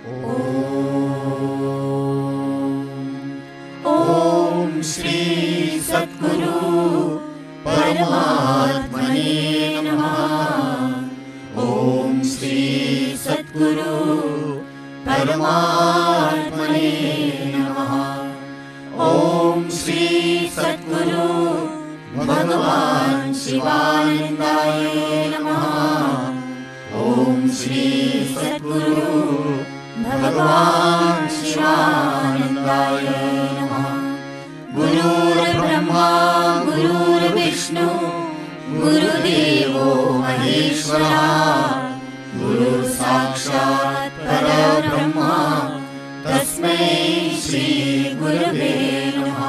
ओम श्री सद्गुरु परमात्मने नमः। ओम श्री सद्गुरु परमात्मने नमः। ओम श्री सद्गुरु भगवान शिवानंदाय नमः। ओम श्री सद्गुरु भगवान शिवानंदाय नमः। गुरुर्ब्रह्मा गुरुर्विष्णु गुरुदेवो महेश्वरः। गुरु साक्षात् परब्रह्म तस्मै श्री गुरवे नमः।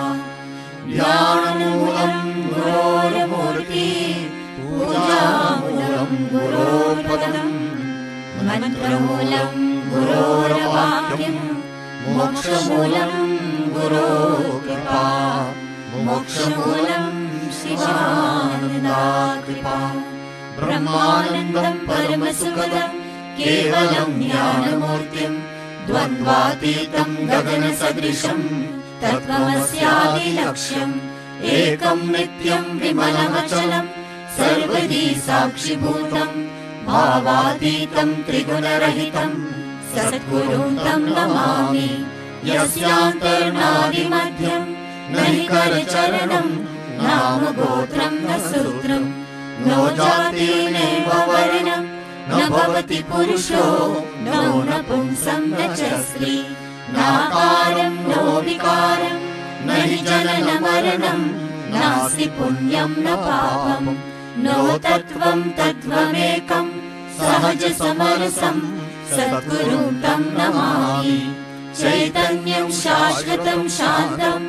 ज्ञानमूलं गुरोर्मूर्ति पूजामूलं गुरोर्पदम् मंत्रमूलं गुरोर्वाक्यं मोक्षमूलं गुरोर्कृपा। मोक्षमूलं शिवानन्दाकृपा। ब्रह्मानन्दं परमसुखदं केवलं ज्ञानमूर्तिं द्वन्द्वातीतं गगनसदृशं तत्त्वमस्यादिलक्ष्यम्। एकं नित्यं विमलमचलं सर्वदी साक्षिभूतं भावातीतं त्रिगुणरहितं सद्गुरुं तं नमामि। यस्यान्तर्नादिमध्यं न हि करचरणं नाम गोत्रं न सूत्रं नो जातिर्नैव वर्णं न भवति पुरुषो नो नपुंसं न च स्त्री। नाकारं नो विकारं न हि जननमरणं नास्ति पुण्यं न पापं नो तत्त्वं तत्त्वमेकं सहजसमरसं सद्गुरुं तं नमामि। चैतन्यं शाश्वतं शान्तं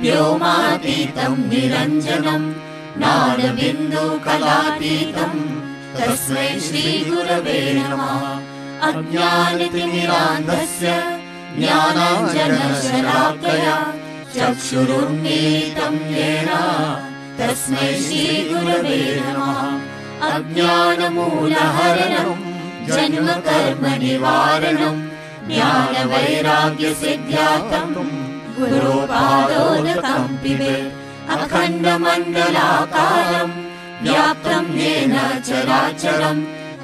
व्योमातीतं निरञ्जनं नादबिन्दुकलातीतं तस्मै श्रीगुरवे नमः। अज्ञानतिमिरान्धस्य ज्ञानाञ्जनशलाकया चक्षुरुन्मीलितं येन तस्मै श्रीगुरवे नमः। अज्ञानमूलहरणं जन्मकर्मनिवारणं ज्ञानवैराग्यसिद्ध्यार्थं गुरोपादोदकं पिबेत्। अखण्डमण्डलाकारं व्याप्तं येन चराचरं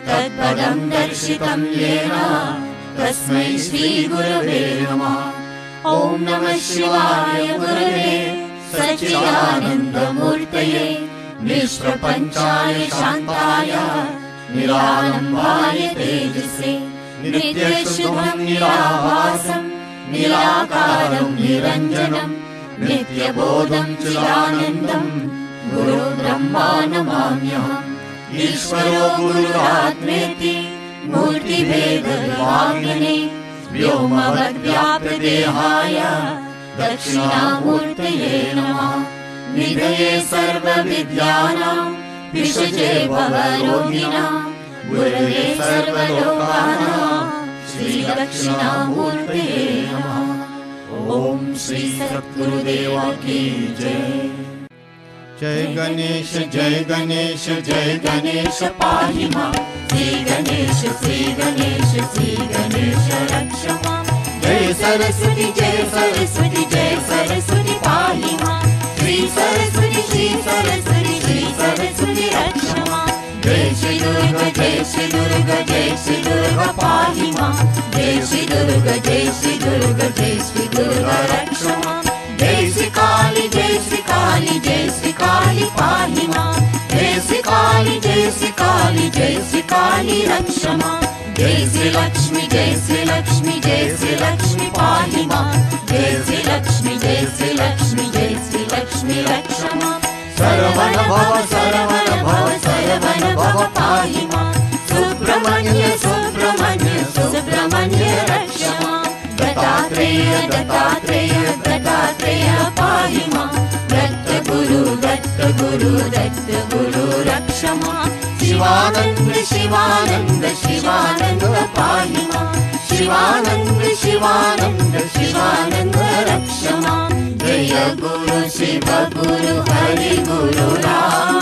तत्पदं दर्शितं येन तस्मै श्रीगुरवे नमः। ॐ नमः शिवाय गुरवे सच्चिदानन्दमूर्तये निष्प्रपञ्चाय शान्ताय निरालम्बाय तेजसे नित्यशुभं निराभासं निराकारं निरञ्जनं नित्यबोधं चिदानन्दं गुरु ब्रह्मा नमाम्यहम्। ईश्वरो गुरुरात्मेति मूर्तिभेदविभागिने व्योमवद्व्याप्तदेहाय दक्षिणामूर्तये नमः। निधये सर्वविद्यानां विषजे भवरोगिणां गुरवे सर्वलोकानां श्रीदक्षिणामूर्तये नमः। ओम श्री सद्गुरुदेव की जय। जय गणेश जय गणेश जय गणेश पाहि मां। श्री गणेश श्री गणेश श्री गणेश रक्ष मां। जय सरस्वती जय सरस्वती जय सरस्वती पाहि मां। श्री सरस्वती श्री सरस्वती श्री सरस्वती रक्ष मां। जय श्री दुर्गा जय श्री दुर्गा जय श्री दुर्गा पाहि मां। जय श्री दुर्गा जय श्री दुर्गा जय श्री दुर्गा रक्ष मां। जय श्री काली जय श्री काली जय श्री काली पाहि मां। जय श्री काली जय श्री काली जय श्री काली रक्ष मां। जय श्री लक्ष्मी जय श्री लक्ष्मी जय श्री लक्ष्मी पाहि मां। जय श्री लक्ष्मी जय श्री लक्ष्मी जय श्री लक्ष्मी रक्ष मां। सरवण भव सरवण भव सरवण भव पाहि मां। सुब्रह्मण्य सुब्रह्मण्य सुब्रह्मण्य रक्ष मां। दत्तात्रेय दत्तात्रेय दत्तात्रेय पाहि मां। दत्तगुरु दत्तगुरु दत्तगुरु रक्ष मां। शिवानंद शिवानंद शिवानंद पाहि मां। शिवानंद शिवानंद शिवानंद रक्ष मां। जय गुरु शिव गुरु हरि गुरु राम।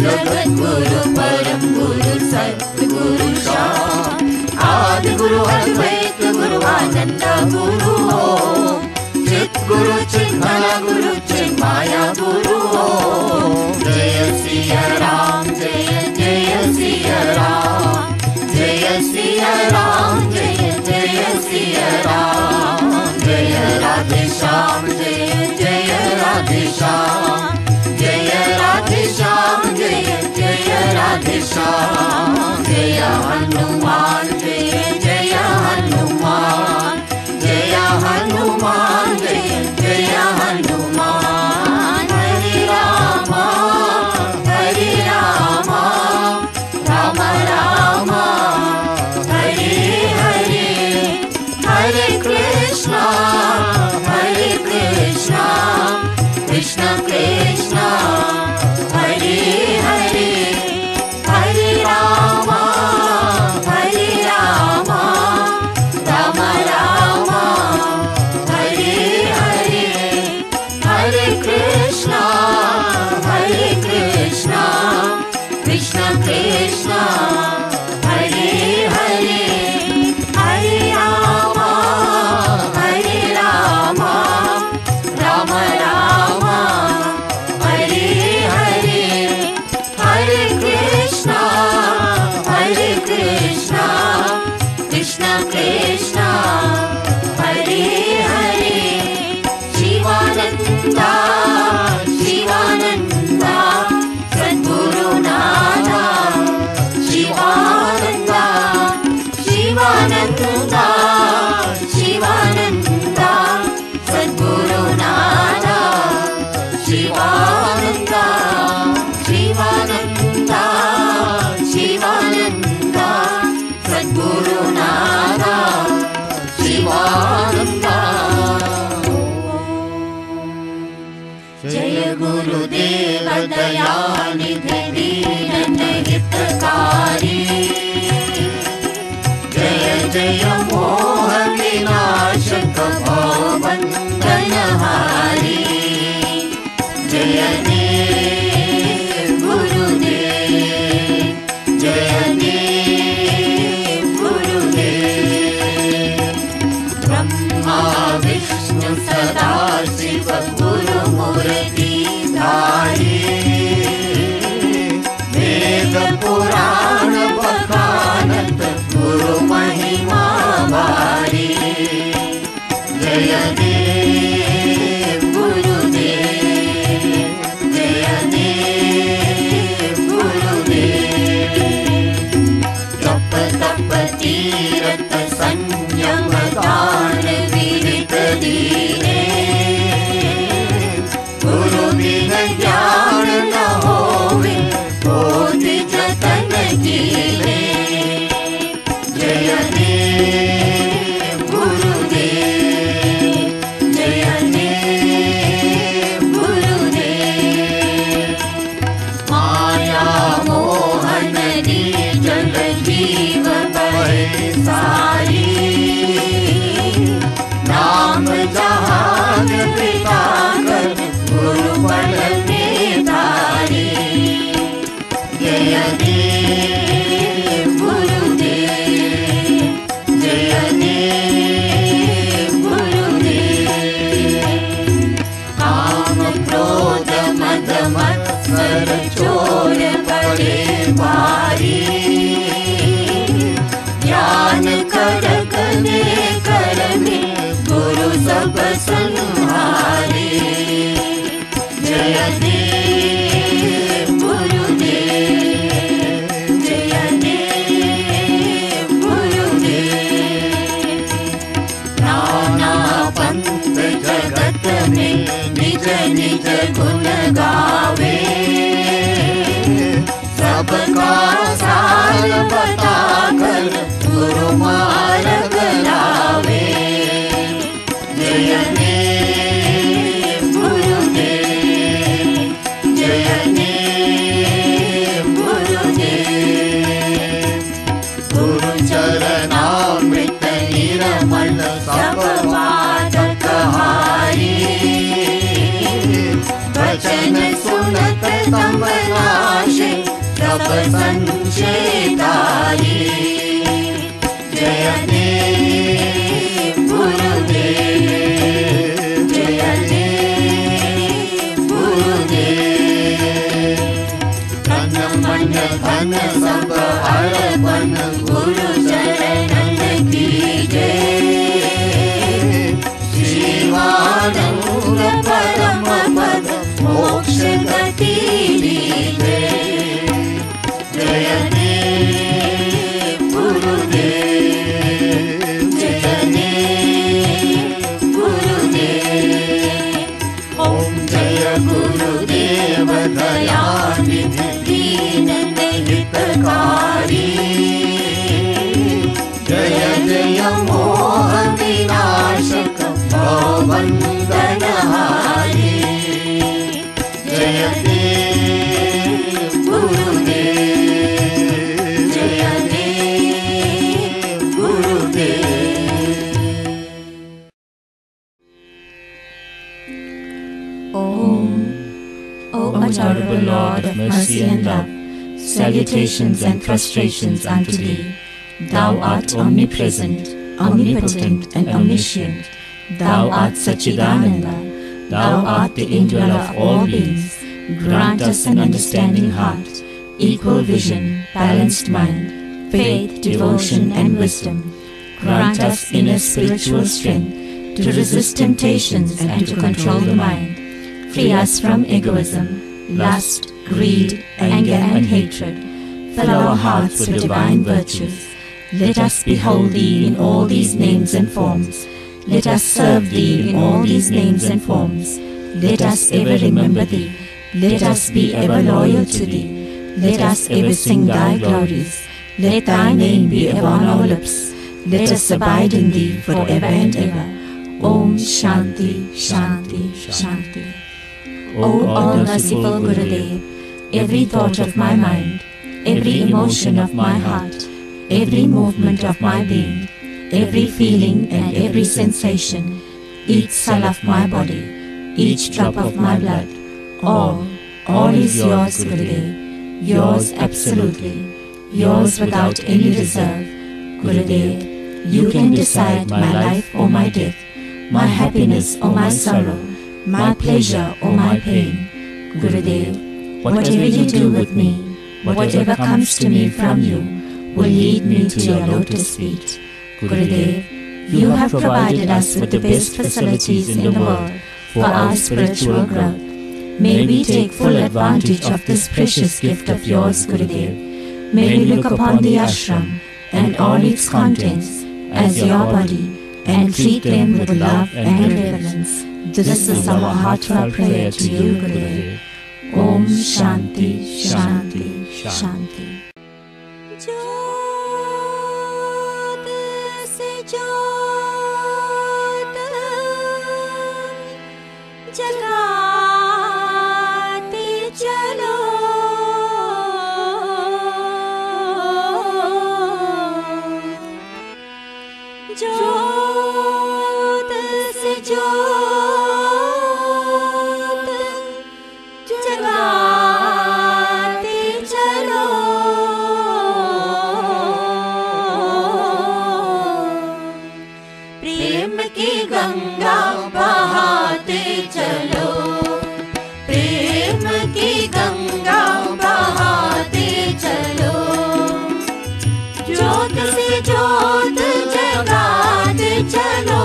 जगद्गुरु परम गुरु सद्गुरु श्याम। आदि गुरु अद्वैत गुरु सच्चिदानंद गुरु ओम, चित गुरु चिन्मय गुरु चिन्माया गुरु ओम। जय सिया राम जय जय सिया राम, जय सिया राम जय जय सिया राम। जय राधे श्याम जय जय राधे श्याम, जय राधे श्याम जय जय राधे श्याम। जय हनुमान जय जय हनुमान, जय हनुमान जय जय हनुमान। हरे राम राम राम हरे हरे, हरे कृष्णा कृष्ण कृष्ण हरे हरे, हरे राम राम राम हरे हरे, हरे कृष्ण कृष्ण कृष्ण हरे हरे, हरे राम राम राम हरे हरे, हरे कृष्ण कृष्ण कृष्ण हरे हरे। शिवानंदा शिवानंदा सद्गुरुनाथा, शिवानंदा शिवानंदा शिवानंदा सद्गुरुनाथा, शिवानंदा शिवानंदा शिवानंदा सद्गुरुनाथा, शिवानंदा। जय गुरुदेव दयानिधि दीन हितकारी, जय जय मोह विनाशक भवबंधनहारी। जय देव गुरुदेव, जय देव गुरुदेव। ब्रह्मा विष्णु सदा शिव गुरु मूर्ति धारी, वेद पुराण बखानत गुरु महिमा भारी। जय देव गुरुदेव, जय देव गुरुदेव। जप तप तीरथ संयम दान विरत दीने, गुरु बिन ज्ञान न होवे बोधि जतन कीने। जय देव गुरुदेव, जय देव गुरुदेव। माया मोहन जल जीव बहे सारी, नाम जहान पिता कर गुरु बल में धारी। जय देव गुरुदेव, जय देव गुरुदेव। काम क्रोध मद मत्सर चोर बड़े भारी, ज्ञान करक ने कर में गुरु सब संहारी। जय देव गुरुदेव, जय देव गुरुदेव। नाना पंथ जगत में निज निज गुण गावे, सबका सार बता कर गुरु मार्ग लावे। जय देव गुरुदेव, जय देव गुरुदेव। गुरु चरणामृत निर्मल सब बाधक हारी, वचन सुनत तम नाशे सब संशय तारी। जय देव अर्पण गुरु चरणन की जय। शिवानंद परम पद मोक्ष गति दीजे। जय देव गुरुदेव, जय देव गुरुदेव। ओम जय गुरुदेव दयानिधि दीन हितकारी। जय जय मोह विनाशक भवबंधनहारी। जय देव गुरुदेव, जय देव गुरुदेव। O adorable Lord of mercy and love, salutations and prostrations unto thee. Thou art omnipresent, omnipotent and omniscient. Thou art Satchidananda. Thou art the indweller of all beings. Grant us an understanding heart, equal vision, balanced mind, faith, devotion and wisdom. Grant us inner spiritual strength to resist temptations and to control the mind. Free us from egoism, lust, greed, anger and hatred. Fill our hearts with divine virtues. Let us behold Thee in all these names and forms. Let us serve Thee in all these names and forms. Let us ever remember Thee. Let us be ever loyal to Thee. Let us ever sing Thy glories. Let Thy name be ever on our lips. Let us abide in Thee forever and ever. Om Shanti, Shanti, Shanti. O all-merciful Gurudev, every thought of my mind, every emotion of my heart, every movement of my being, every feeling and every sensation, each cell of my body, each drop of my blood, all is yours, Gurudev, yours absolutely, yours without any reserve. Gurudev, you can decide my life or my death, my happiness or my sorrow, my pleasure or my pain. Gurudev, whatever you do with me, whatever comes to me from you, will lead me to your lotus feet. Gurudev, you have provided us with the best facilities in the world for our spiritual growth. May we take full advantage of this precious gift of yours, Gurudev. May we look upon the ashram and all its contents as your body and treat them with love and reverence. This is our heartfelt prayer to you, Gurudev. Om Shanti, Shanti, Shanti. ज्योत से ज्योत जगाते चलो। ज्योत से ज्योत जगाते चलो। प्रेम की गंगा बहाते चलो। प्रेम की गंगा बहाते चलो। ज्योत से ज्योत जगाते चलो।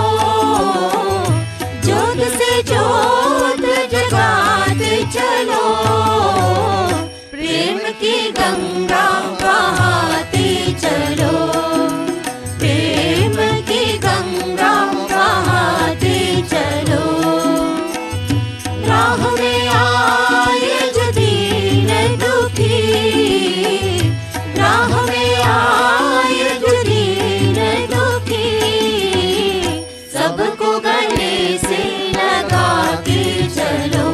ज्योत से ज्योत जगाते चलो। प्रेम की गंगा बहाते चलो। प्रेम की गंगा बहाते चलो। राह में आए जो दीन दुखी, राह में आए जो दीन दुखी, सबको गले से लगा के चलो।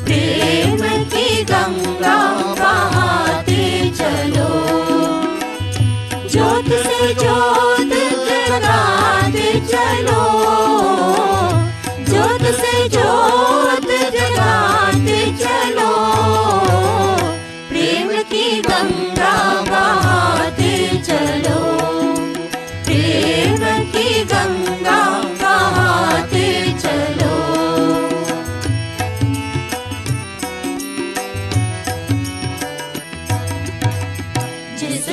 प्रेम की गंगा बहाते चलो। ज्योत से ज्योत जगाते चलो। ज्योत से ज्योत जगाते चलो। प्रेम की गंगा बहाते चलो। प्रेम की गंगा बहाते चलो। जिस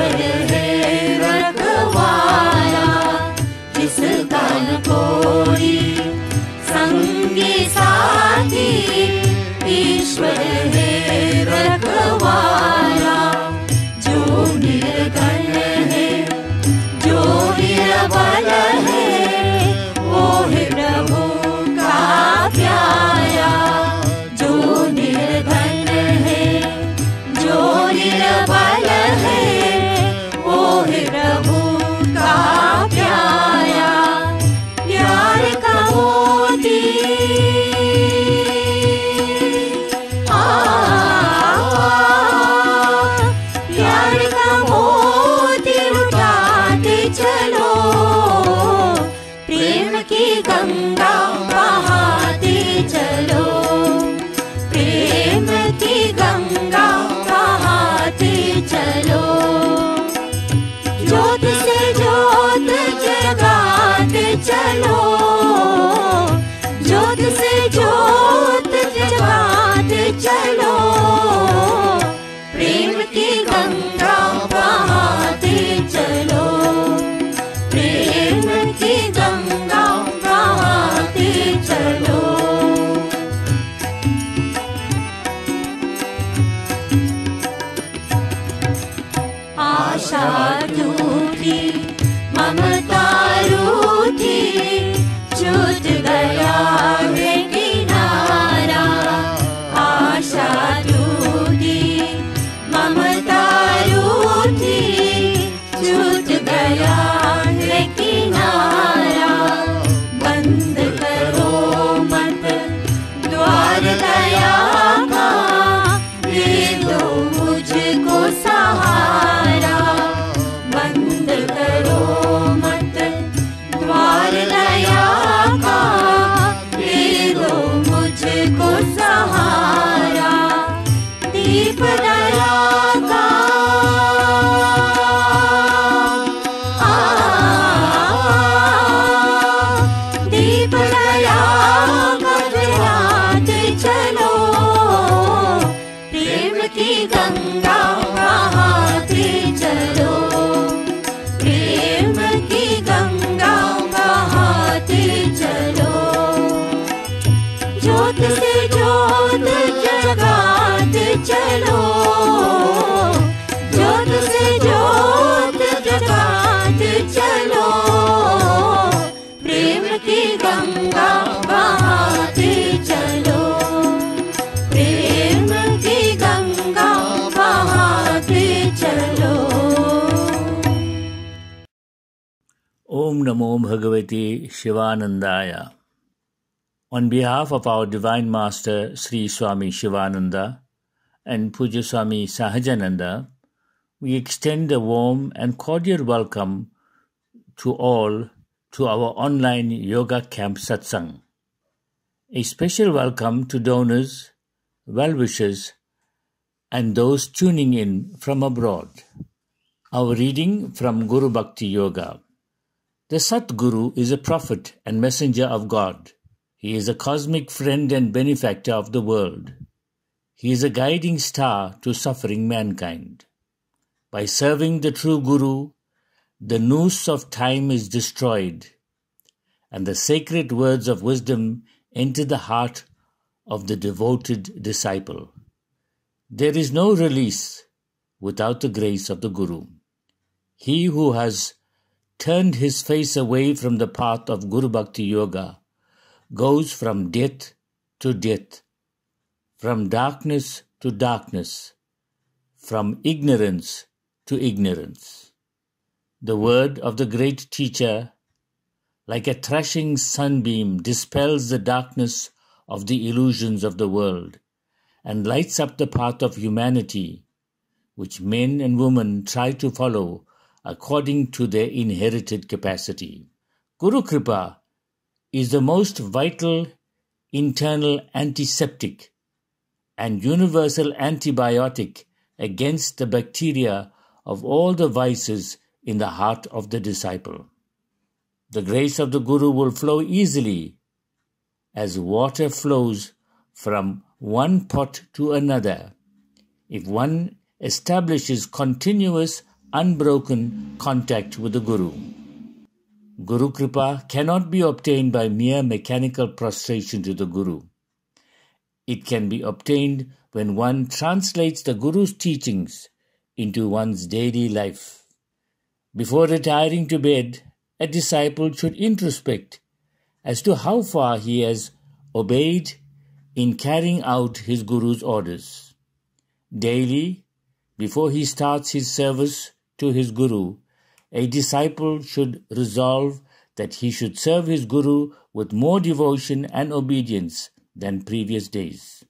ईश्वर है रखवाला, किसका न कोई संगी साथी, ईश्वर है रखवाला। जो निर्धन है, जो निर्बल है, वो है प्रभु का प्यारा। जो निर्धन है, जो निर्बल है, वो है प्रभु का प्यारा। प्यार का मोती प्यार का मोती लुटाते चलो, प्रेम की गंगा बहाते चलो, प्रेम की गंगा बहाते चलो। ज्योत से ज्योत जगाते चलो, ज्योत से ज्योत जगाते चलो, प्रेम की गंगा बहाते चलो, प्रेम की गंगा बहाते चलो। आशा टूटी, ममता रूठी, छूट गया है किनारा। आशा टूटी, ममता रूठी, छूट गया है किनारा। बंद करो मत द्वार दया का, दे दो मुझको सहारा। बंद करो मत द्वार दया का, दे दो मुझको सहारा। दीप दया का दीप दया का जलाते चलो, प्रेम की गंगा बहाते चलो, प्रेम की गंगा बहाते चलो। ज्योत से ज्योत जगाते चलो, ज्योत से ज्योत जगाते चलो, प्रेम की गंगा बहाते चलो, प्रेम की गंगा बहाते चलो। Om Namo Bhagavate Shivanandaya. On behalf of our Divine Master Sri Swami Shivananda and Puja Swami Sahajananda, we extend a warm and cordial welcome to all to our online yoga camp Satsang. A special welcome to donors, well-wishers, and those tuning in from abroad. Our reading from Guru Bhakti Yoga. The Satguru is a prophet and messenger of God. He is a cosmic friend and benefactor of the world. He is a guiding star to suffering mankind. By serving the true Guru, the noose of time is destroyed, and the sacred words of wisdom enter the heart of the devoted disciple. There is no release without the grace of the Guru. He who has turned his face away from the path of Guru Bhakti Yoga goes from death to death, from darkness to darkness, from ignorance to ignorance. The word of the great teacher, like a thrashing sunbeam, dispels the darkness of the illusions of the world and lights up the path of humanity, which men and women try to follow according to their inherited capacity. Guru Kripa is the most vital internal antiseptic and universal antibiotic against the bacteria of all the vices in the heart of the disciple. The grace of the Guru will flow easily as water flows from one pot to another if one establishes continuous unbroken contact with the Guru. Guru Kripa cannot be obtained by mere mechanical prostration to the Guru. It can be obtained when one translates the Guru's teachings into one's daily life. Before retiring to bed, a disciple should introspect as to how far he has obeyed in carrying out his Guru's orders. Daily, before he starts his service to his Guru, a disciple should resolve that he should serve his Guru with more devotion and obedience than previous days.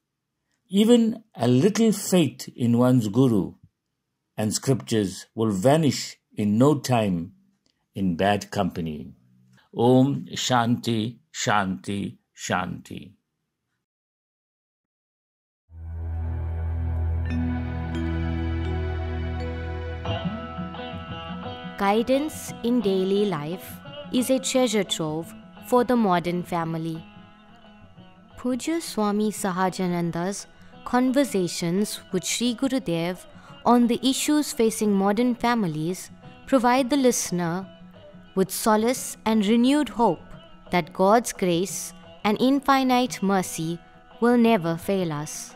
Even a little faith in one's Guru and scriptures will vanish in no time in bad company. Om Shanti, Shanti, Shanti. Guidance in daily life is a treasure trove for the modern family. Puja Swami Sahajananda's conversations with Sri Gurudev on the issues facing modern families provide the listener with solace and renewed hope that God's grace and infinite mercy will never fail us.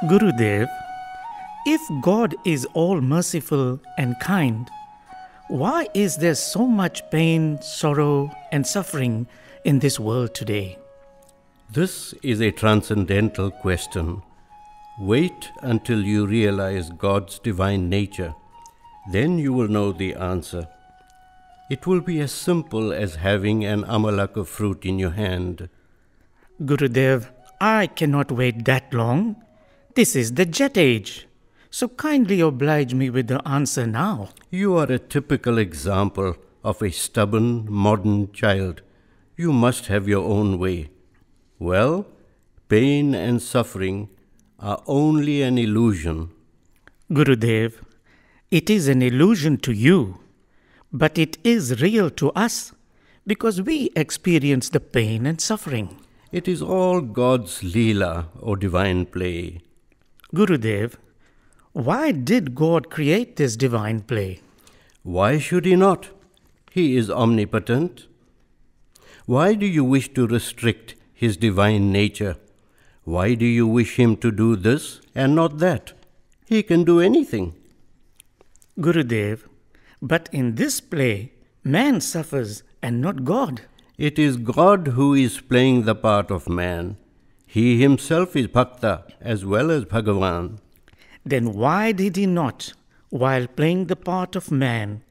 Gurudev, if God is all merciful and kind, why is there so much pain, sorrow, and suffering in this world today? This is a transcendental question. Wait until you realize God's divine nature. Then you will know the answer. It will be as simple as having an amalaka fruit in your hand. Gurudev, I cannot wait that long. This is the jet age. So kindly oblige me with the answer now. You are a typical example of a stubborn modern child. You must have your own way. Well, pain and suffering are only an illusion. Gurudev, it is an illusion to you, but it is real to us because we experience the pain and suffering. It is all God's Leela or divine play. Gurudev, why did God create this divine play? Why should He not? He is omnipotent. Why do you wish to restrict His divine nature? Why do you wish Him to do this and not that? He can do anything. Gurudev, but in this play, man suffers and not God. It is God who is playing the part of man. He himself is Bhakta as well as Bhagavan. Then why did he not, while playing the part of man,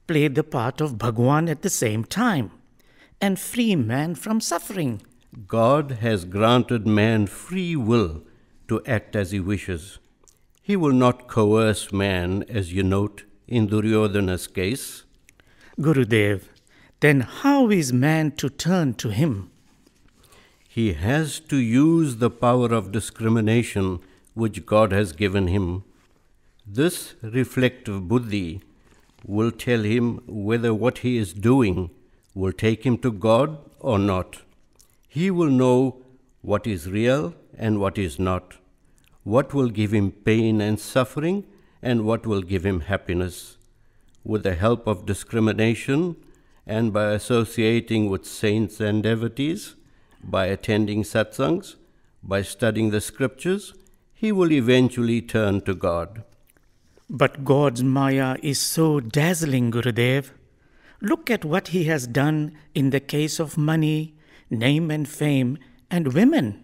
play the part of Bhagavan at the same time and free man from suffering? God has granted man free will to act as he wishes. He will not coerce man, as you note in Duryodhana's case. Gurudev, then how is man to turn to him? He has to use the power of discrimination which God has given him. This reflective buddhi will tell him whether what he is doing will take him to God or not. He will know what is real and what is not, what will give him pain and suffering and what will give him happiness. With the help of discrimination and by associating with saints and devotees, by attending satsangs, by studying the scriptures, he will eventually turn to God. But God's Maya is so dazzling, Gurudev. Look at what he has done in the case of money, name and fame, and women.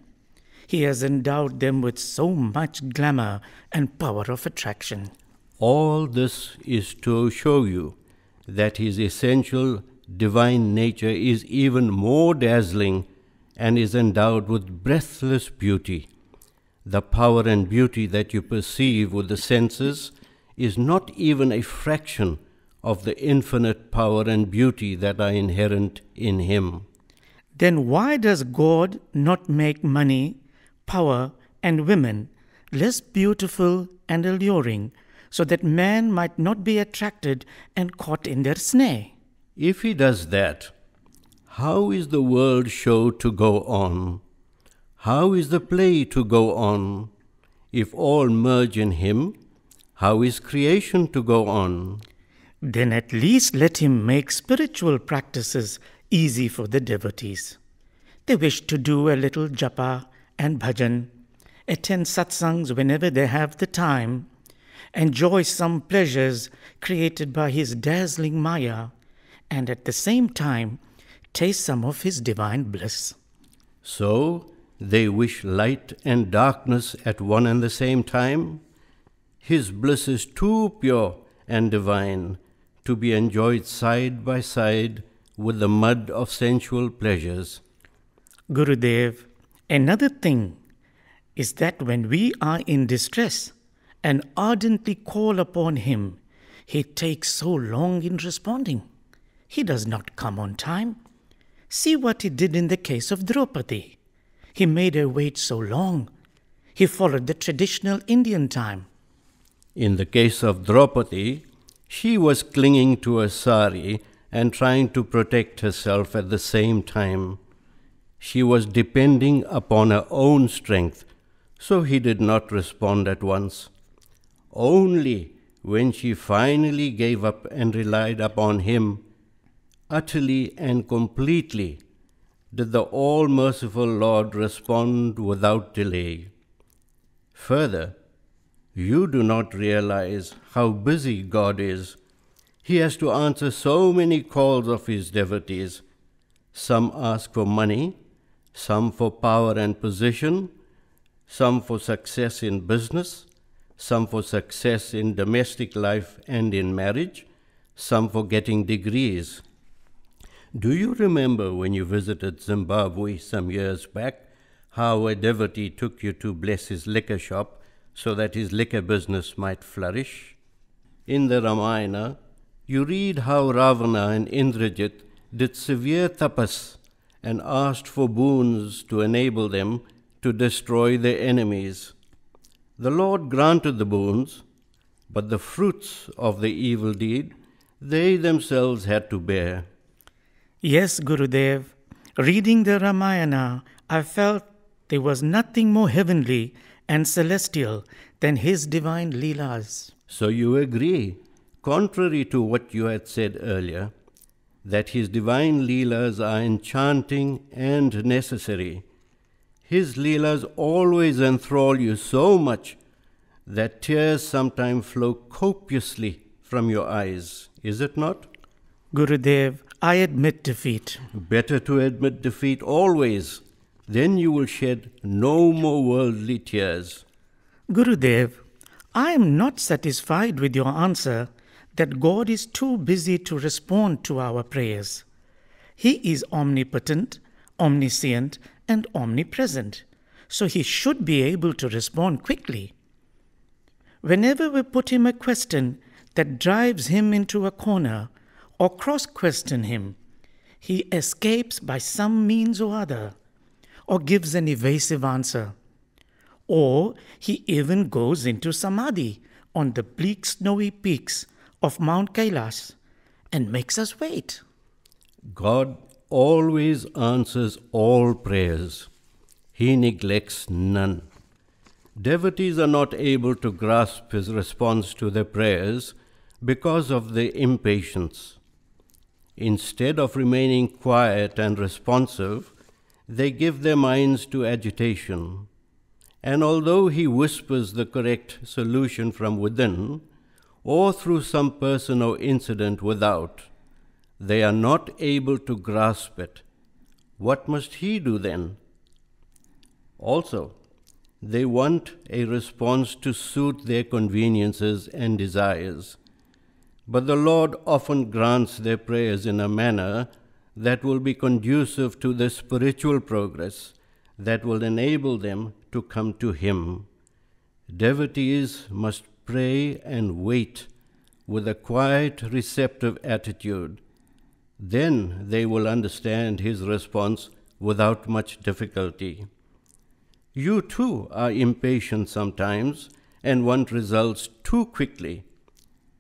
He has endowed them with so much glamour and power of attraction. All this is to show you that his essential divine nature is even more dazzling and is endowed with breathless beauty. The power and beauty that you perceive with the senses is not even a fraction of the infinite power and beauty that are inherent in him. Then why does God not make money, power, and women less beautiful and alluring so that man might not be attracted and caught in their snare? If he does that, how is the world show to go on? How is the play to go on? If all merge in him, how is creation to go on? Then at least let him make spiritual practices easy for the devotees. They wish to do a little japa and bhajan, attend satsangs whenever they have the time, enjoy some pleasures created by his dazzling maya, and at the same time taste some of his divine bliss. So they wish light and darkness at one and the same time? His bliss is too pure and divine to be enjoyed side by side with the mud of sensual pleasures. Gurudev, another thing is that when we are in distress and ardently call upon him, he takes so long in responding. He does not come on time. See what he did in the case of Draupadi. He made her wait so long. He followed the traditional Indian time. In the case of Draupadi, she was clinging to her sari and trying to protect herself at the same time. She was depending upon her own strength, so he did not respond at once. Only when she finally gave up and relied upon him, utterly and completely, did the all-merciful Lord respond without delay. Further, you do not realize how busy God is. He has to answer so many calls of his devotees. Some ask for money, some for power and position, some for success in business, some for success in domestic life and in marriage, some for getting degrees. Do you remember when you visited Zimbabwe some years back, how a devotee took you to bless his liquor shop so that his liquor business might flourish? In the Ramayana, you read how Ravana and Indrajit did severe tapas and asked for boons to enable them to destroy their enemies. The Lord granted the boons, but the fruits of the evil deed they themselves had to bear. Yes, Gurudev, reading the Ramayana, I felt there was nothing more heavenly and celestial than his divine Leelas. So you agree, contrary to what you had said earlier, that his divine Leelas are enchanting and necessary. His Leelas always enthrall you so much that tears sometimes flow copiously from your eyes, is it not? Gurudev, I admit defeat. Better to admit defeat always. Then you will shed no more worldly tears. Gurudev, I am not satisfied with your answer that God is too busy to respond to our prayers. He is omnipotent, omniscient, and omnipresent, so he should be able to respond quickly. Whenever we put him a question that drives him into a corner or cross-question him, he escapes by some means or other, or gives an evasive answer. Or he even goes into samadhi on the bleak snowy peaks of Mount Kailash and makes us wait. God always answers all prayers. He neglects none. Devotees are not able to grasp his response to their prayers because of their impatience. Instead of remaining quiet and responsive, they give their minds to agitation. And although he whispers the correct solution from within, or through some person or incident without, they are not able to grasp it. What must he do then? Also, they want a response to suit their conveniences and desires. But the Lord often grants their prayers in a manner that will be conducive to their spiritual progress, that will enable them to come to him. Devotees must pray and wait with a quiet, receptive attitude. Then they will understand his response without much difficulty. You too are impatient sometimes and want results too quickly.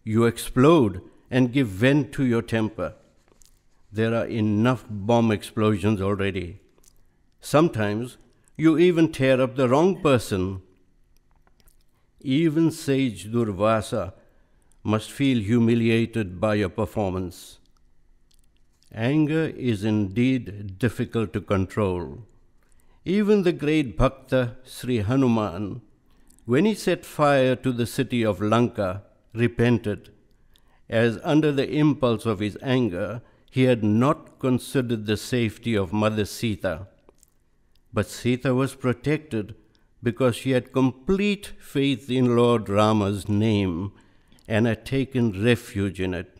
You explode and give vent to your temper. There are enough bomb explosions already. Sometimes You even tear up the wrong person. Even sage Durvasa must feel humiliated by your performance. Anger is indeed difficult to control. Even the great Bhakta Sri Hanuman, when he set fire to the city of Lanka, repented, as under the impulse of his anger, he had not considered the safety of Mother Sita. But Sita was protected because she had complete faith in Lord Rama's name and had taken refuge in it.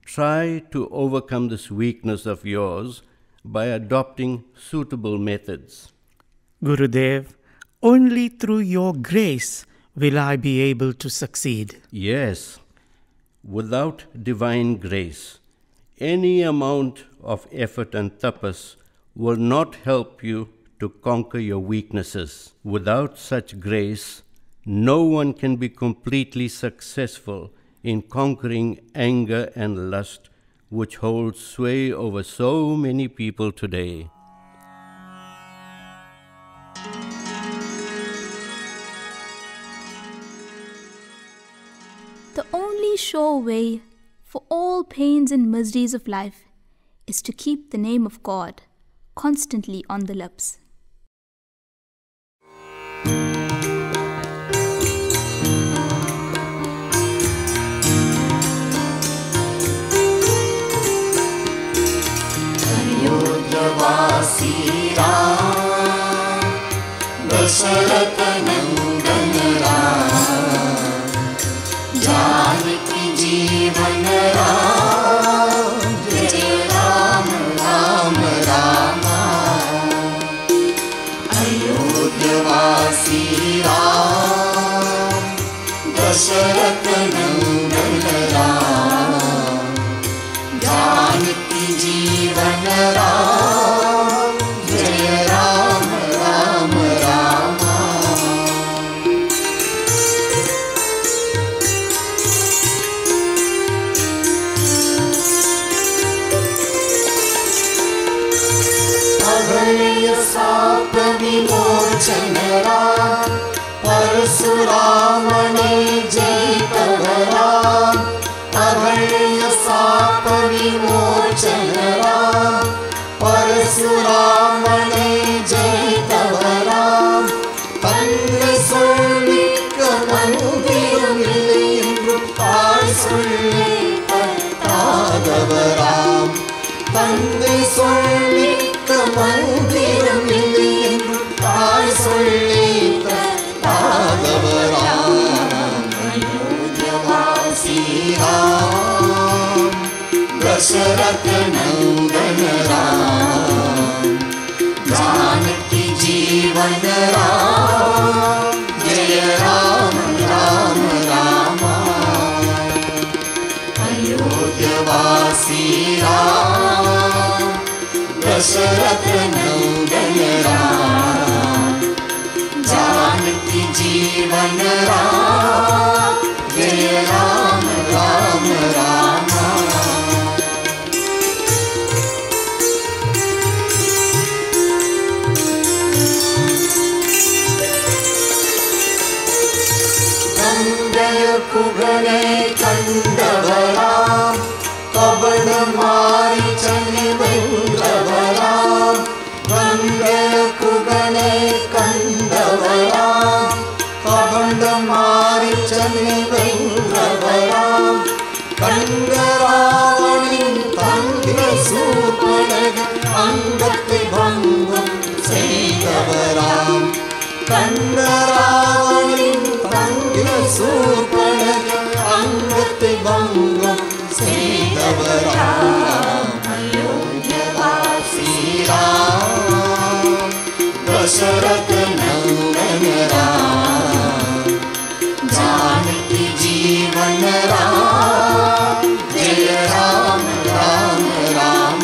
Try to overcome this weakness of yours by adopting suitable methods. Gurudev, only through your grace will I be able to succeed. Yes, without divine grace, any amount of effort and tapas will not help you to conquer your weaknesses. Without such grace, no one can be completely successful in conquering anger and lust, which hold sway over so many people today. The only sure way for all pains and miseries of life is to keep the name of God constantly on the lips. अयोध्यवासी Ram Dasharath नंदन राम जानकी जीवन राम जय राम राम राम अयोध्यवासी राम दशरथ नंदन राम जानकी जीवन राम जय राम राम राम अभय shop विमोचन राम परशुराम ने जय तव राम अभय shop विमोचन राम परशुराम ने जय तव राम तन्ने सोल्लिक मंदिर ताय सोल्ले तादव राम तन्ने सोल्लिक मंदिर ताय सोल्ले तादव राम अयोध्यवासी राम दशरथ नंदन राम जानकी जीवन राम जय राम राम राम अयोध्यवासी राम दशरथ नंदन राम जानकी जीवन राम जय राम राम राम कुगणे कंदवराम कबड मारी चनि वेंद्रवराम गंगे कुगणे कंदवराम कबड मारी चनि वेंद्रवराम कंगरावणि तंगे सूपणग अंगते भंगम सेदवराम कंगरावणि तंगे सूपणग अंगते भंगम सेदवराम अयोध्यवासी राम दशरथ नंदन राम जानकी जीवन राम जय राम राम राम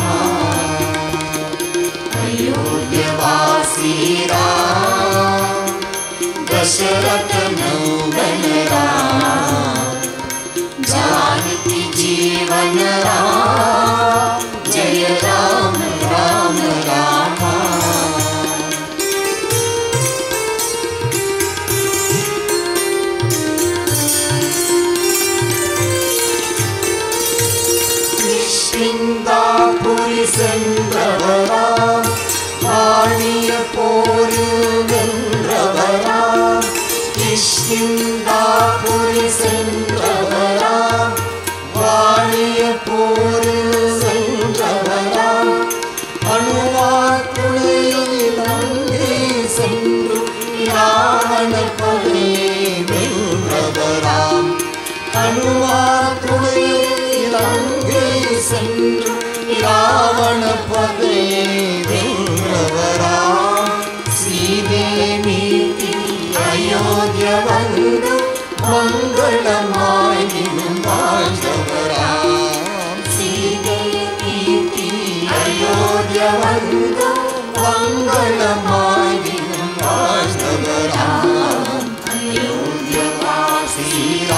अयोध्यवासी राम दशरथ नंदन राम जानकी जीवन राम जय राम राम राम வாழிய போரில் வென்றவராம் கிஷ்கிந்தாபுரி சென்றவராம் வாழிய போரில் சென்றவராம் அணுவார் துணையில் அங்கே சென்று ராவண பகையை வென்றவராம் அணுவார் துணையில் அங்கே சென்று ராவண பகையை வென்றவராம் சீதை மீட்டி அயோத்திய வந்து மங்களமாய் தினம் வாழ்ந்தவராம் சீதை மீட்டி அயோத்திய வந்து மங்களமாய் தினம் வாழ்ந்தவராம்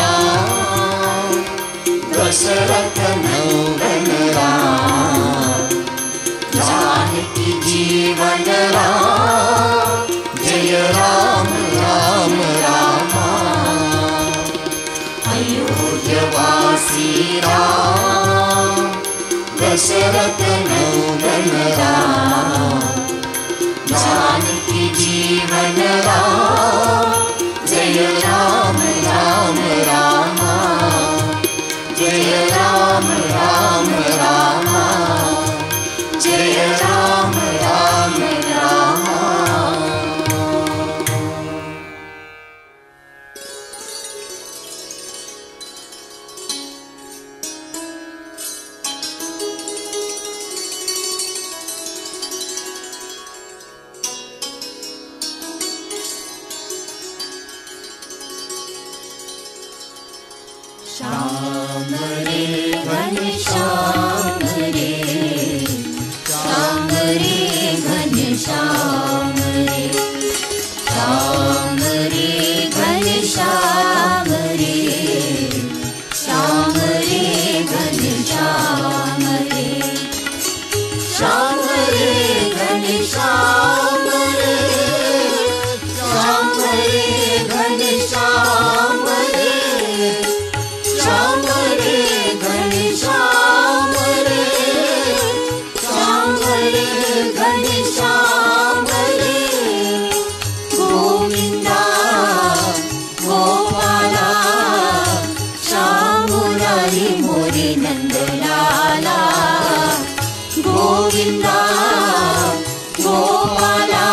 அயோத்தியவாசிராம் தசரத நந்தன ராம் जानकी जीवन राम जय राम राम राम अयोध्यवासी राम दशरथ नंदन राम जानकी जीवन राम जय राम राम राम जय राम राम राम जय राम राम राम श्याम रे घन श्याम रे श्याम रे घन श्याम रे श्याम रे घन श्याम रे श्याम रे घन श्याम रे श्याम रे घन श्याम रे श्याम रे घन श्याम रे श्याम रे घन श्याम रे श्याम रे घन श्याम रे गोविंदा गोपाला श्याम मुरारी मोरे नंदलाला गोविंदा गोपाला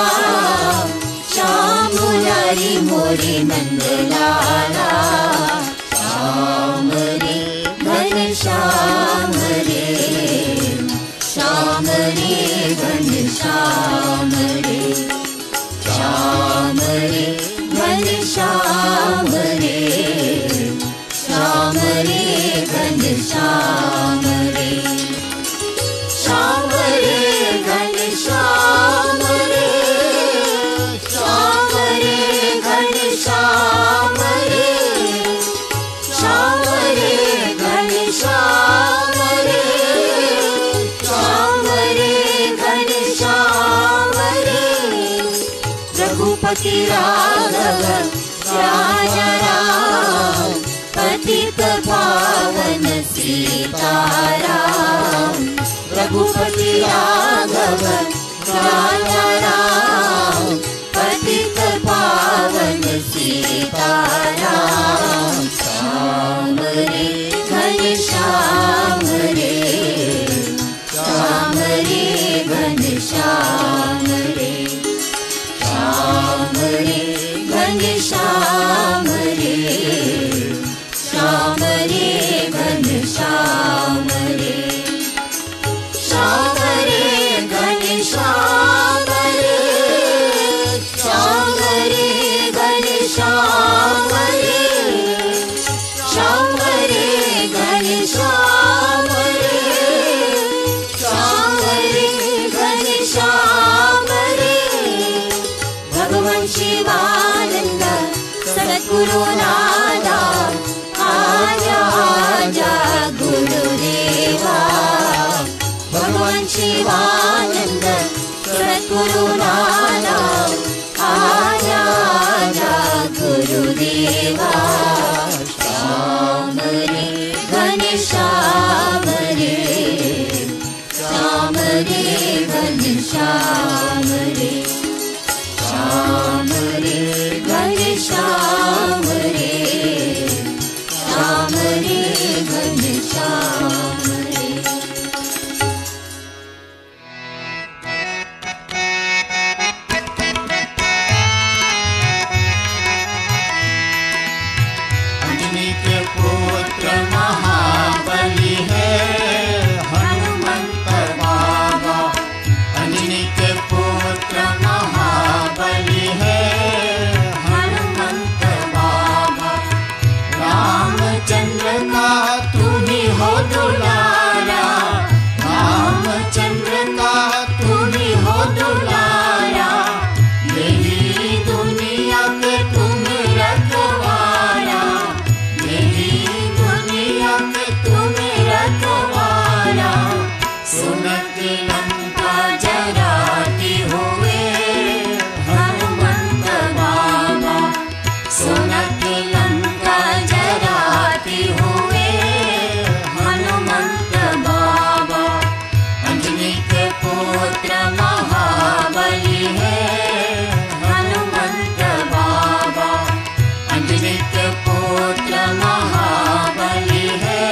श्याम मुरारी मोरे नंदलाला श्याम रे घन श्याम रे श्याम रे घन श्याम रे श्याम रे घन श्याम रे श्याम रे घन श्याम रे श्याम रे घन श्याम रे श्याम रे घन श्याम रे श्याम रे घन श्याम रे श्याम रे घन श्याम रे रघुपति राघव राजा राम पतित पावन सीताराम रघुपति राघव राजा राम पतित पावन सीताराम श्याम रे घन श्याम रे श्याम रे घन श्याम रे श्याम रे घन श्याम रे श्याम रे घन श्याम रे श्याम रे घन श्याम रे श्याम रे घन श्याम रे श्याम रे घन श्याम रे श्याम रे घन श्याम रे भगवान शिवानंद सद्गुरु नादा आजा आजा गुरुदेवा भगवान शिवानंद सद्गुरु नादा आजा आजा गुरुदेवा श्याम रे घन श्याम रे श्याम रे घन श्याम रे श्याम रे घन श्याम रे, श्याम रे घन श्याम रे। अंजनी के पुत्र महाबली है हनुमंत बाबा, अंजनी के पुत्र महाबली है हनुमंत बाबा। रामचंद्र का तू ही हो दुलारा, रामचंद्र का तू ही हो दुलारा, यही दुनिया के तुम रखवारा, यही दुनिया के तुम रखवारा। सुनत लंका जराती हुए हनुमंत बाबा, सुनत लंका जराती हुए हनुमंत बाबा। अंजनी के पुत्र महाबली है हनुमंत बाबा, अंजनी के पुत्र महाबली है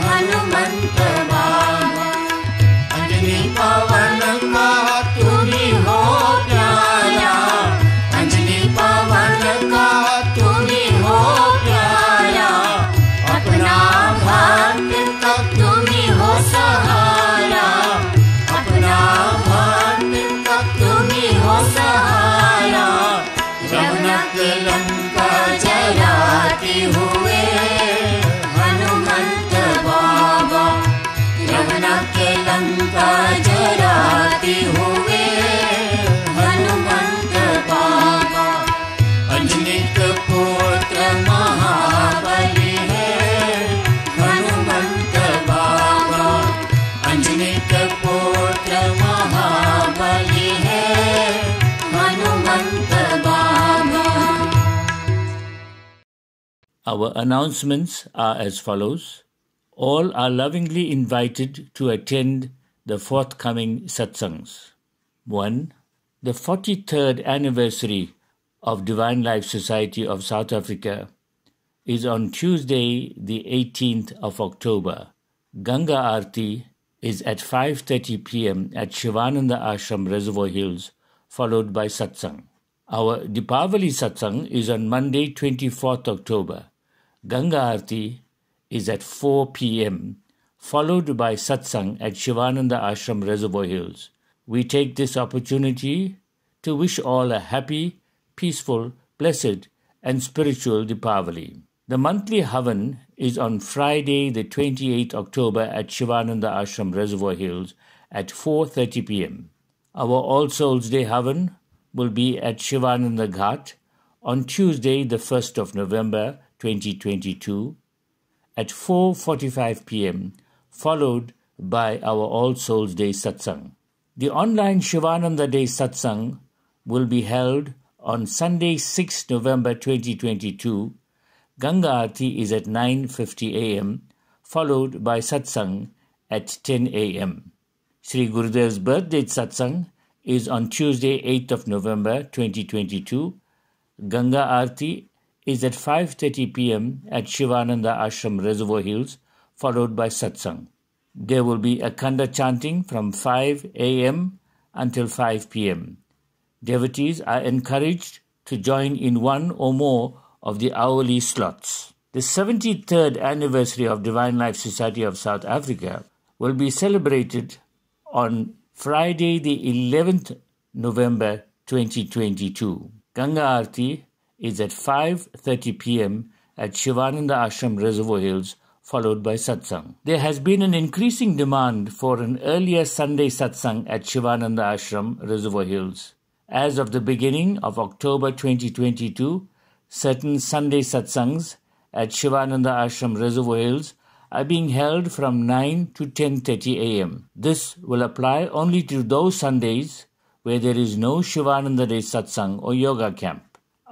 हनुमंत बाबा। अंजनी पवन का तू ही हो प्यारा, अंजनी पवन का तू ही हो प्यारा, अपना भक्त का तू ही हो सहारा, अपना भक्त का तू ही हो सहारा। रवनक लंका जराती हुए हनुमंत बाबा, रवनक लंका जराती हुए हनुमंत बाबा। अंजनी के पुत्र महाबली है हनुमंत बाबा, अंजनी के पुत्र महाबली है हनुमंत बाबा। Our announcements are as follows. All are lovingly invited to attend the forthcoming satsangs. 1. The 43rd anniversary of Divine Life Society of South Africa is on Tuesday, the 18th of October. Ganga Aarti is at 5:30 p.m. at Shivananda Ashram, Reservoir Hills, followed by Satsang. Our Deepavali Satsang is on Monday, 24th October. Ganga Aarti is at 4 p.m., followed by Satsang at Shivananda Ashram, Reservoir Hills. We take this opportunity to wish all a happy, peaceful, blessed, and spiritual Deepavali. The monthly Havan is on Friday, the 28th October at Shivananda Ashram, Reservoir Hills at 4:30 p.m. Our All Souls Day Havan will be at Shivananda Ghat on Tuesday, the 1st of November, 2022 at 4:45 p.m., followed by our All Souls Day Satsang. The online Shivananda Day Satsang will be held on Sunday, 6 November 2022. Ganga Aarti is at 9:50 a.m., followed by Satsang at 10 a.m. Sri Gurudev's birthday Satsang is on Tuesday, 8th of November 2022. Ganga Aarti is at 5:30 p.m. at Shivananda Ashram, Reservoir Hills, followed by Satsang. There will be Akhanda chanting from 5 a.m. until 5 p.m. Devotees are encouraged to join in one or more of the hourly slots. The 73rd anniversary of Divine Life Society of South Africa will be celebrated on Friday, the 11th November 2022. Ganga Aarti is at 5:30 p.m. at Shivananda Ashram, Reservoir Hills, followed by Satsang. There has been an increasing demand for an earlier Sunday Satsang at Shivananda Ashram, Reservoir Hills. As of the beginning of October 2022, certain Sunday Satsangs at Shivananda Ashram, Reservoir Hills are being held from 9 to 10:30 a.m. This will apply only to those Sundays where there is no Shivananda Day Satsang or Yoga Camp.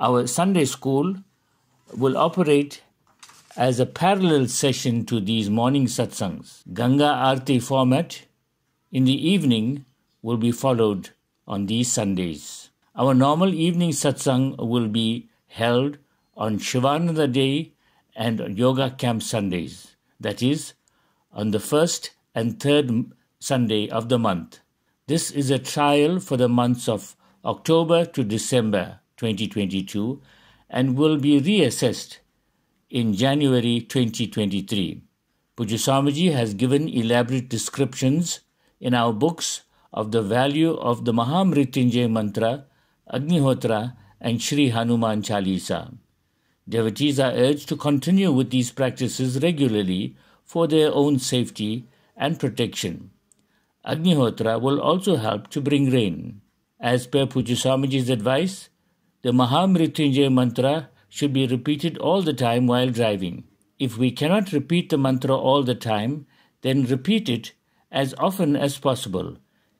Our Sunday school will operate as a parallel session to these morning satsangs. Ganga Aarti format in the evening will be followed on these Sundays. Our normal evening satsang will be held on Shivananda Day and Yoga Camp Sundays, that is, on the first and third Sunday of the month. This is a trial for the months of October to December 2022 and will be reassessed in January 2023. Pujya Swamiji has given elaborate descriptions in our books of the value of the Mahamrityunjay Mantra, Agnihotra, and Sri Hanuman Chalisa. Devotees are urged to continue with these practices regularly for their own safety and protection. Agnihotra will also help to bring rain. As per Pujya Swamiji's advice, the Mahamrityunjay Mantra should be repeated all the time while driving. If we cannot repeat the mantra all the time, then repeat it as often as possible.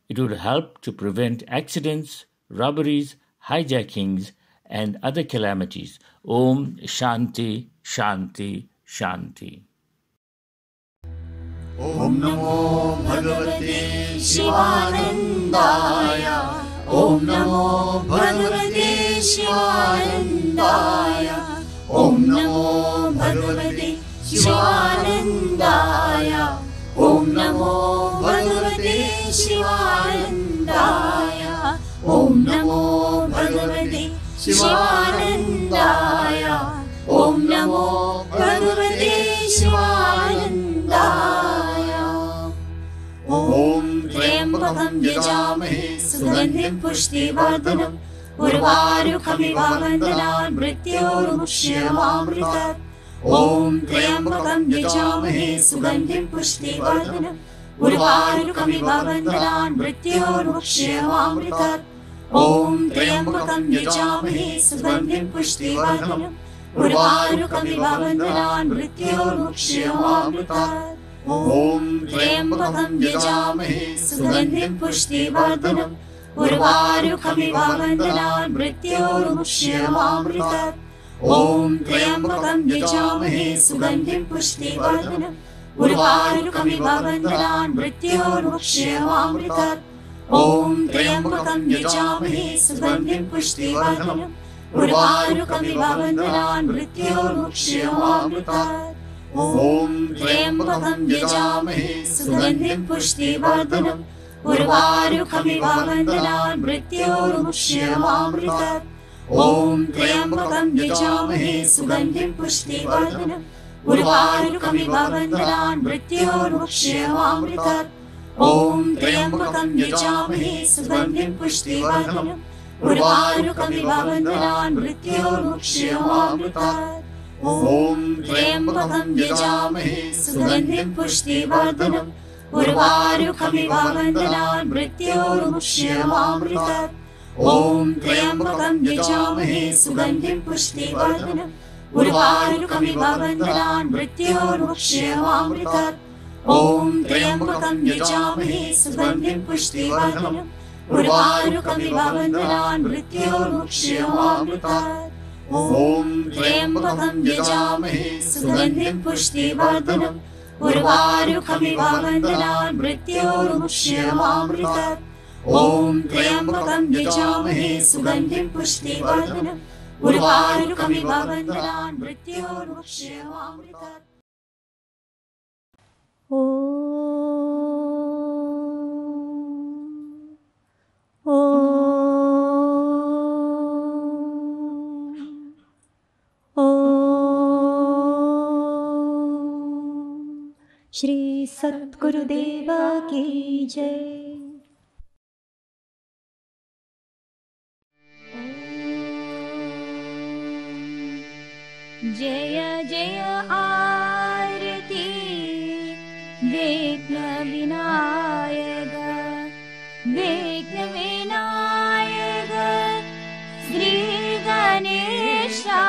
It would help to prevent accidents, robberies, hijackings, and other calamities. Om Shanti, Shanti, Shanti. Om Namo Bhagavate Shivanandaya. Om Namo Bhagavate Shivanandaya. Om Namo Bhagavate Shivanandaya. Om Namo Bhagavate Shivanandaya. Om Namo Bhagavate Shivanandaya. Om Namo Bhagavate Shivanandaya. Om Trayambakam Yajamahe Sugandhim Pushtivardanam Urvarukamiv Vandanam Mrityormukshyamamritat. Om Trayambakam Yajamahe Sugandhim Pushtivardanam Urvarukamiv Vandanam Mrityormukshyamamritat. Om Trayambakam Yajamahe Sugandhim Pushtivardanam Urvarukamiv Vandanam Mrityormukshyamamritat. Om Trayambakam Yajamahe Sugandhim Pushtivardanam Urvarukamiv Vandanam Mrityormukshyamamritat. Om Trayambakam Yajamahe Sugandhim Pushtivardanam Urvarukamiv Vandanam Mrityormukshyamamritat. Om Trayambakam Yajamahe Sugandhim Pushtivardanam Urvarukamiv Vandanam Mrityormukshyamamritat. Om Trayambakam Yajamahe Sugandhim Pushtivardanam Urvarukamiv Vandanam Mrityormukshyamamritat. Om Trayambakam Yajamahe Sugandhim Pushtivardanam Urvarukamiv Vandanam Mrityormukshyamamritat. Om Trayambakam Yajamahe Sugandhim Pushtivardanam Urvarukamiv Vandanam Mrityormukshyamamritat. Om Trayambakam Yajamahe Sugandhim Pushtivardanam Urvarukamiv Vandanam Mrityormukshyamamritat. Om Trayambakam Yajamahe Sugandhim Pushtivardanam Urvarukamiv Vandanam Mrityormukshyamamritat. Om Trayambakam Yajamahe Sugandhim Pushtivardanam Urvarukamiv Vandanam Mrityormukshyamamritat. Om Trayambakam Yajamahe Sugandhim Pushtivardanam Urvarukamiv Vandanam Mrityormukshyamamritat. Om Trayambakam Yajamahe Sugandhim Pushtivardanam Urvarukamiv Vandanam Mrityormukshyamamritat. Shri सद्गुरुदेव की जय। जय जय आरती विघ्न विनायक विघ्न विनायक श्री गणेशा।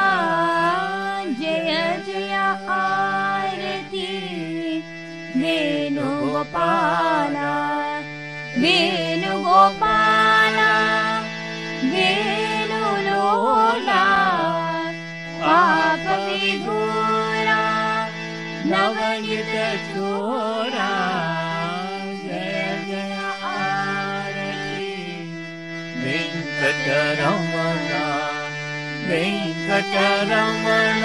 जय जय आरती वेणुगोपाला वेणुगोपाला वेणुलोला पाप विधूरा नवनीत चोरा। जय जय आरती वेंकटेश्वरा। वेङ्कटरमण वेङ्कटरमण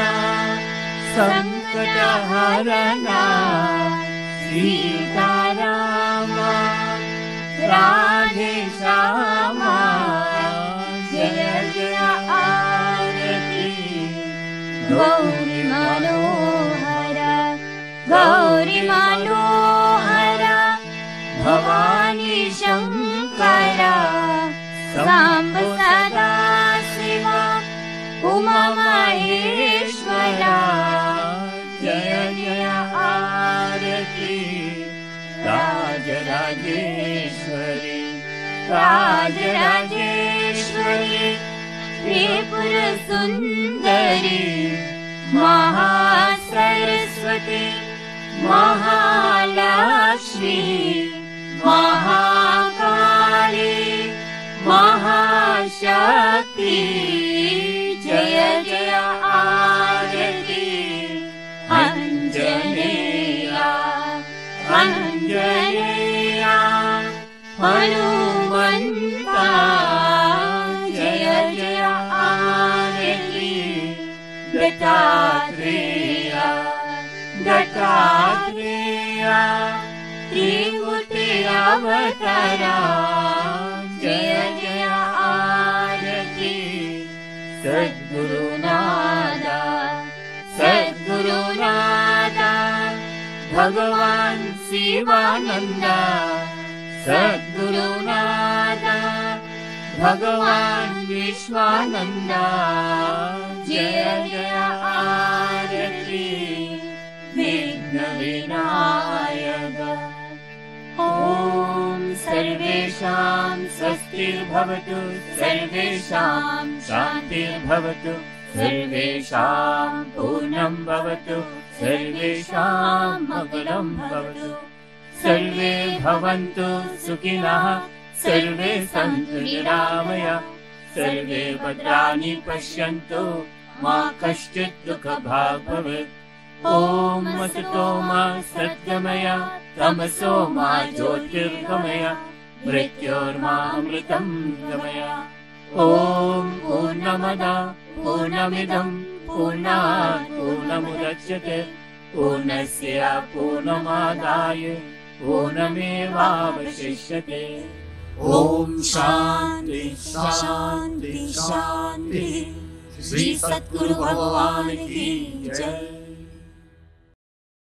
संकटहरण सीताराम राधे श्याम जय जय आरती गौरी मनोहर गौरी मनोहर भवानी शंकर सांब सदा शिव उमा महेश्वर जय जय आरती राजराजेश्वरी राजराजेश्वरी त्रिपुर सुंदरी महासरस्वती महालक्ष्मी महाकाली महाशक्ति जय जय आरती अंजनेया अंजनेया हनुमंता जय जय आरती दत्तात्रेया दत्तात्रेया त्रिमूर्ति अवतारा जय जय आरती सद्गुरुनादा सद्गुरुनादा भगवान शिवानंदा सद्गुरुनादा भगवान विश्वानंदा जय जय आरती विघ्न विनायक ॐ सर्वेषां स्वस्तिर्भवतु सर्वेषां शान्तिर्भवतु सर्वेषां पूर्णं भवतु सर्वेषां मङ्गलं भवतु सर्वे भवन्तु सुखिनः सर्वे सन्तु निरामयाः सर्वे भद्राणि पश्यन्तु मा कश्चित् दुःखभाग् भवेत् ॐ असतो मा सद्गमय तमसो मा ज्योतिर्गमय मृत्योर्मामृतं गमय ॐ पूर्णमद पूर्णमिदं पूर्णात् पूर्णमुदच्यते पूर्णस्य पूर्णमादाय पूर्णमेवावशिष्यते ॐ शान्ति शान्ति शान्ति श्री सद्गुरु भगवान की जय।